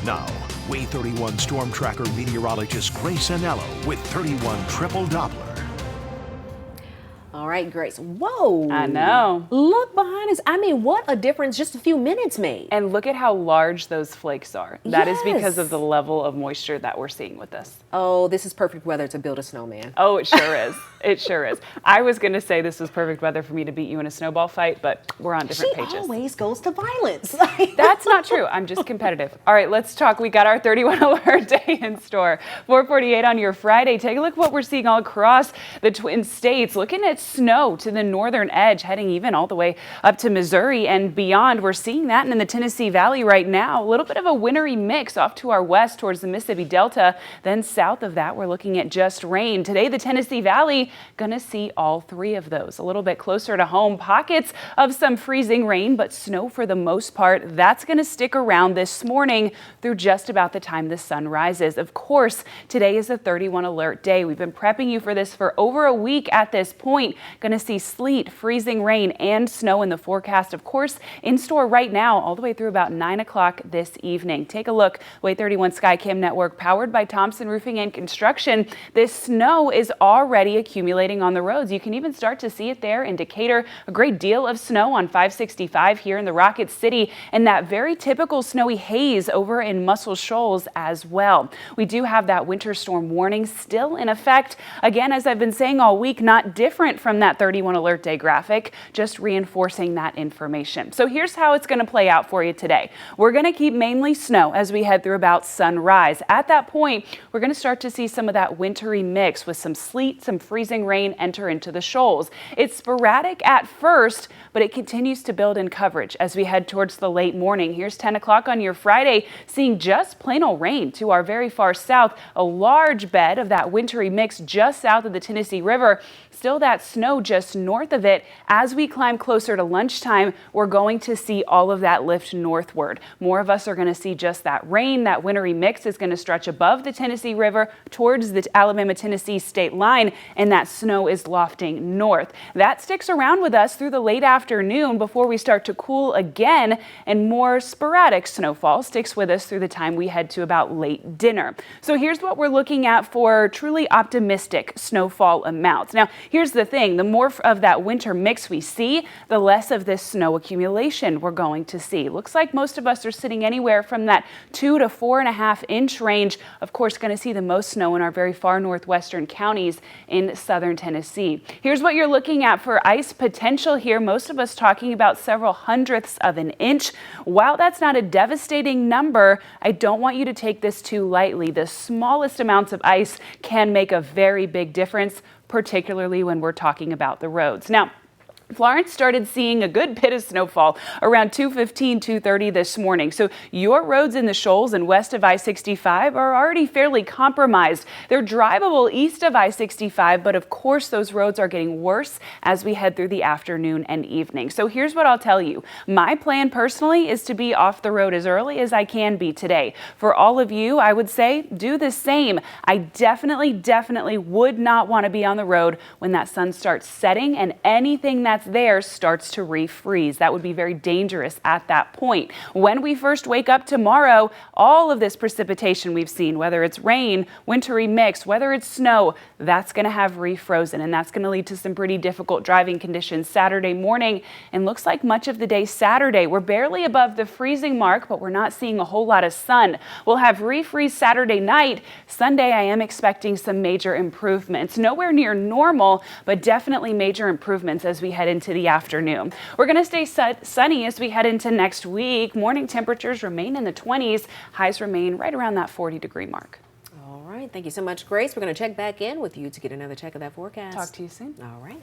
Now, Wave 31 Storm Tracker meteorologist Grace Anello with 31 Triple Doppler. All right, Grace. Whoa. I know. Look behind us. I mean, what a difference just a few minutes made. And look at how large those flakes are. That is because of Yes. the level of moisture that we're seeing with this. Oh, this is perfect weather to build a snowman. Oh, it sure is. It sure is. I was going to say this was perfect weather for me to beat you in a snowball fight, but we're on different She pages. always goes to violence. That's not true. I'm just competitive. All right, let's talk. We got our 31 alert day in store. 4:48 on your Friday. Take a look at what we're seeing all across the Twin States. Looking at snow to the northern edge, heading even all the way up to Missouri and beyond. We're seeing that in the Tennessee Valley right now. A little bit of a wintry mix off to our west towards the Mississippi Delta. Then south of that, we're looking at just rain. Today, the Tennessee Valley going to see all three of those. A little bit closer to home, pockets of some freezing rain, but snow for the most part. That's going to stick around this morning through just about the time the sun rises. Of course, today is a 31 alert day. We've been prepping you for this for over a week at this point. Going to see sleet, freezing rain, and snow in the forecast. Of course, in store right now, all the way through about 9 o'clock this evening. Take a look. Wave 31 Skycam Network, powered by Thompson Roofing and Construction. This snow is already accumulating on the roads. You can even start to see it there in Decatur. A great deal of snow on 565 here in the Rocket City, and that very typical snowy haze over in Muscle Shoals as well. We do have that winter storm warning still in effect. Again, as I've been saying all week, not different from that 31 alert day graphic, just reinforcing that information. So here's how it's going to play out for you today. We're going to keep mainly snow as we head through about sunrise. At that point, we're going to start to see some of that wintry mix with some sleet, some freezing rain enter into the shoals. It's sporadic at first, but it continues to build in coverage as we head towards the late morning. Here's 10 o'clock on your Friday, seeing just plain old rain to our very far south, a large bed of that wintry mix just south of the Tennessee River. Still that snow just north of it. As we climb closer to lunchtime, we're going to see all of that lift northward. More of us are going to see just that rain. That wintry mix is going to stretch above the Tennessee River towards the Alabama-Tennessee state line, and that snow is lofting north. That sticks around with us through the late afternoon before we start to cool again, and more sporadic snowfall sticks with us through the time we head to about late dinner. So here's what we're looking at for truly optimistic snowfall amounts. Now, here's the thing. The more of that winter mix we see, the less of this snow accumulation we're going to see. Looks like most of us are sitting anywhere from that 2 to 4.5 inch range. Of course, going to see the most snow in our very far northwestern counties in southern Tennessee. Here's what you're looking at for ice potential here. Most of us talking about several hundredths of an inch. While that's not a devastating number, I don't want you to take this too lightly. The smallest amounts of ice can make a very big difference, particularly when we're talking about the roads. Now, Florence started seeing a good bit of snowfall around 2:15, 2:30 this morning. So your roads in the Shoals and west of I-65 are already fairly compromised. They're drivable east of I-65, but of course those roads are getting worse as we head through the afternoon and evening. So here's what I'll tell you. My plan personally is to be off the road as early as I can be today. For all of you, I would say do the same. I definitely would not want to be on the road when that sun starts setting and anything that's there starts to refreeze. That would be very dangerous at that point. When we first wake up tomorrow, all of this precipitation we've seen, whether it's rain, wintry mix, whether it's snow, that's going to have refrozen, and that's going to lead to some pretty difficult driving conditions Saturday morning. And looks like much of the day Saturday, we're barely above the freezing mark, but we're not seeing a whole lot of sun. We'll have refreeze Saturday night. Sunday, I am expecting some major improvements. Nowhere near normal, but definitely major improvements as we head into the afternoon. We're going to stay sunny as we head into next week. Morning temperatures remain in the 20s. Highs remain right around that 40-degree mark. All right. Thank you so much, Grace. We're going to check back in with you to get another check of that forecast. Talk to you soon. All right.